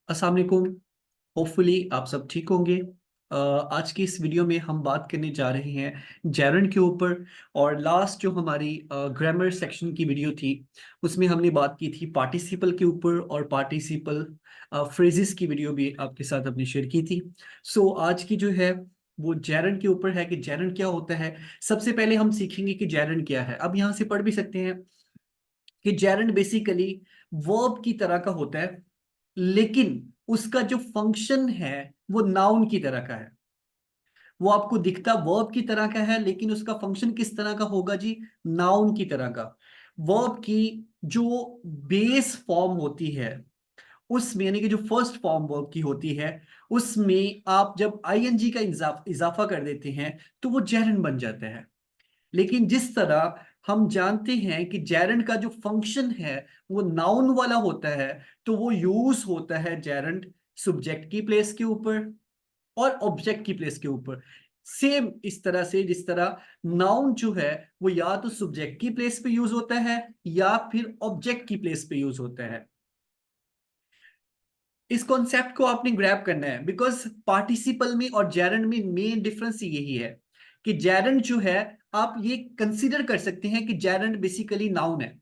अस्सलाम वालेकुम। होपफुली आप सब ठीक होंगे। आज की इस वीडियो में हम बात करने जा रहे हैं जेरंड के ऊपर। और लास्ट जो हमारी ग्रामर सेक्शन की वीडियो थी उसमें हमने बात की थी पार्टिसिपल के ऊपर, और पार्टिसिपल फ्रेजेस की वीडियो भी आपके साथ अपनी शेयर की थी। सो आज की जो है वो जेरंड के ऊपर है कि जेरंड क्या होता है। सबसे पहले हम सीखेंगे कि जेरंड क्या है। अब यहाँ से पढ़ भी सकते हैं कि जेरंड बेसिकली वर्ब की तरह का होता है, लेकिन उसका जो फंक्शन है वो नाउन की तरह का है। वो आपको दिखता वर्ब की तरह का है, लेकिन उसका फंक्शन किस तरह का होगा जी? नाउन की तरह का। वर्ब की जो बेस फॉर्म होती है उसमें, यानी कि जो फर्स्ट फॉर्म वर्ब की होती है, उसमें आप जब आईएनजी का इजाफा कर देते हैं तो वो जेरंड बन जाता है। लेकिन जिस तरह हम जानते हैं कि जेरंड का जो फंक्शन है वो नाउन वाला होता है, तो वो यूज होता है जेरंड सब्जेक्ट की प्लेस के ऊपर और ऑब्जेक्ट की प्लेस के ऊपर। सेम इस तरह से जिस तरह नाउन जो है वो या तो सब्जेक्ट की प्लेस पे यूज होता है या फिर ऑब्जेक्ट की प्लेस पे यूज होता है। इस कॉन्सेप्ट को आपने ग्रैब करना है, बिकॉज पार्टिसिपल में और जेरंड में मेन डिफरेंस यही है कि जेरंड जो है, आप ये कंसीडर कर सकते हैं कि जेरंड बेसिकली नाउन है।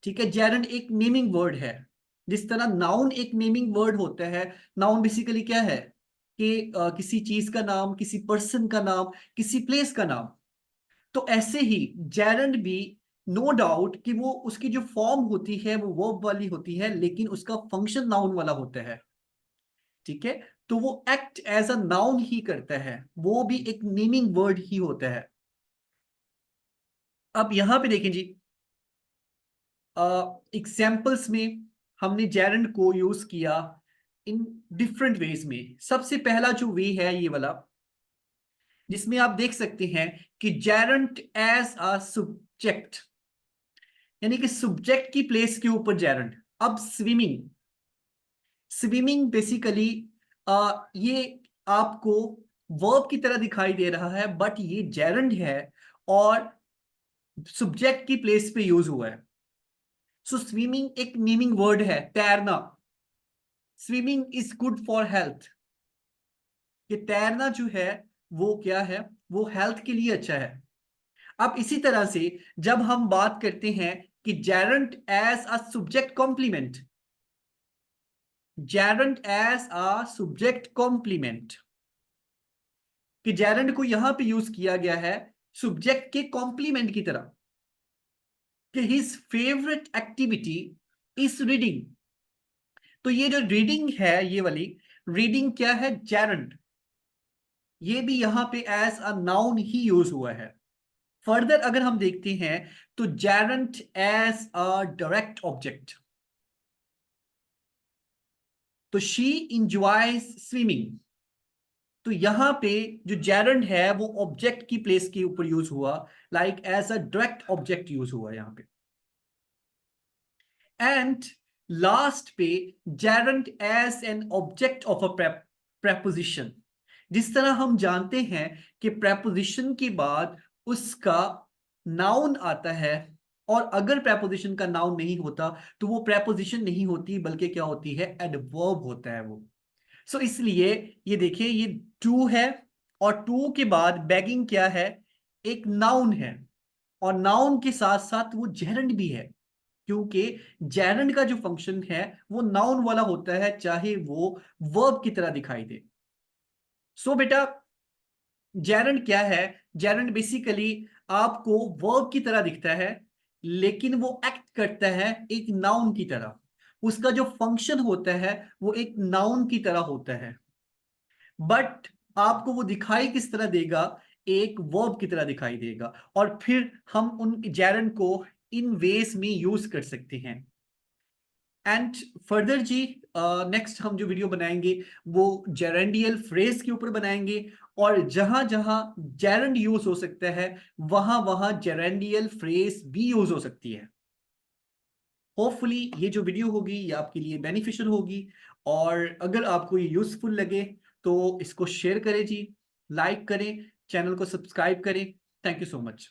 ठीक है, जेरंड एक नेमिंग वर्ड है। जिस तरह नाउन एक नेमिंग वर्ड होता है, नाउन बेसिकली क्या है कि किसी चीज का नाम, किसी पर्सन का नाम, किसी प्लेस का नाम। तो ऐसे ही जेरंड भी, नो डाउट कि वो उसकी जो फॉर्म होती है वो वर्ब वाली होती है, लेकिन उसका फंक्शन नाउन वाला होता है। ठीक है, तो वो एक्ट एज अ नाउन ही करता है, वो भी एक नेमिंग वर्ड ही होता है। अब यहां पे देखें जी, एग्जाम्पल्स में हमने जेरंड को यूज किया इन डिफरेंट वेज में। सबसे पहला जो वे है ये वाला, जिसमें आप देख सकते हैं कि जेरंड एज अ सब्जेक्ट, यानी कि सब्जेक्ट की प्लेस के ऊपर जेरंड। अब स्विमिंग, स्विमिंग बेसिकली ये आपको वर्ब की तरह दिखाई दे रहा है, बट ये जेरंड है और सब्जेक्ट की प्लेस पे यूज हुआ है। सो स्विमिंग एक नेमिंग वर्ड है, तैरना। Swimming is good for health. ये तैरना जो है वो क्या है, वो हेल्थ के लिए अच्छा है। अब इसी तरह से जब हम बात करते हैं कि gerund as a subject complement, gerund as a subject complement, कि जेरंड को यहां पे यूज किया गया है सब्जेक्ट के कॉम्प्लीमेंट की तरह, कि his favourite activity is reading. तो ये जो रीडिंग है, ये वाली रीडिंग क्या है? जेरंड। ये भी यहां पे एज अ नाउन ही यूज हुआ है। फर्दर अगर हम देखते हैं तो gerund as a direct object, तो शी इंजॉयज स्विमिंग। तो यहां पे जो जेरंट है वो ऑब्जेक्ट की प्लेस के ऊपर यूज हुआ, like as a direct object use हुआ यहां पे। एंड लास्ट पे gerund as an object of a preposition। जिस तरह हम जानते हैं कि preposition के बाद उसका नाउन आता है, और अगर preposition का नाउन नहीं होता तो वो preposition नहीं होती, बल्कि क्या होती है? एडवर्ब होता है वो। सो इसलिए ये देखिए, ये टू है, और टू के बाद बैगिंग क्या है? एक नाउन है, और नाउन के साथ साथ वो जेरंड भी है, क्योंकि जेरंड का जो फंक्शन है वो नाउन वाला होता है, चाहे वो वर्ब की तरह दिखाई दे। सो बेटा, जेरंड क्या है? जेरंड बेसिकली आपको वर्ब की तरह दिखता है, लेकिन वो एक्ट करता है एक नाउन की तरह। उसका जो फंक्शन होता है वो एक नाउन की तरह होता है, बट आपको वो दिखाई किस तरह देगा? एक वर्ब की तरह दिखाई देगा। और फिर हम उन जेरंड को इन वेज में यूज कर सकते हैं। एंड फर्दर जी, नेक्स्ट हम जो वीडियो बनाएंगे वो जेरेंडियल फ्रेज के ऊपर बनाएंगे, और जहां जहां जेरेंड यूज हो सकता है वहां वहां जेरेंडियल फ्रेज भी यूज हो सकती है। होपफुली ये जो वीडियो होगी ये आपके लिए बेनिफिशियल होगी, और अगर आपको ये यूजफुल लगे तो इसको शेयर करें जी, लाइक करें, चैनल को सब्सक्राइब करें। Thank you so much.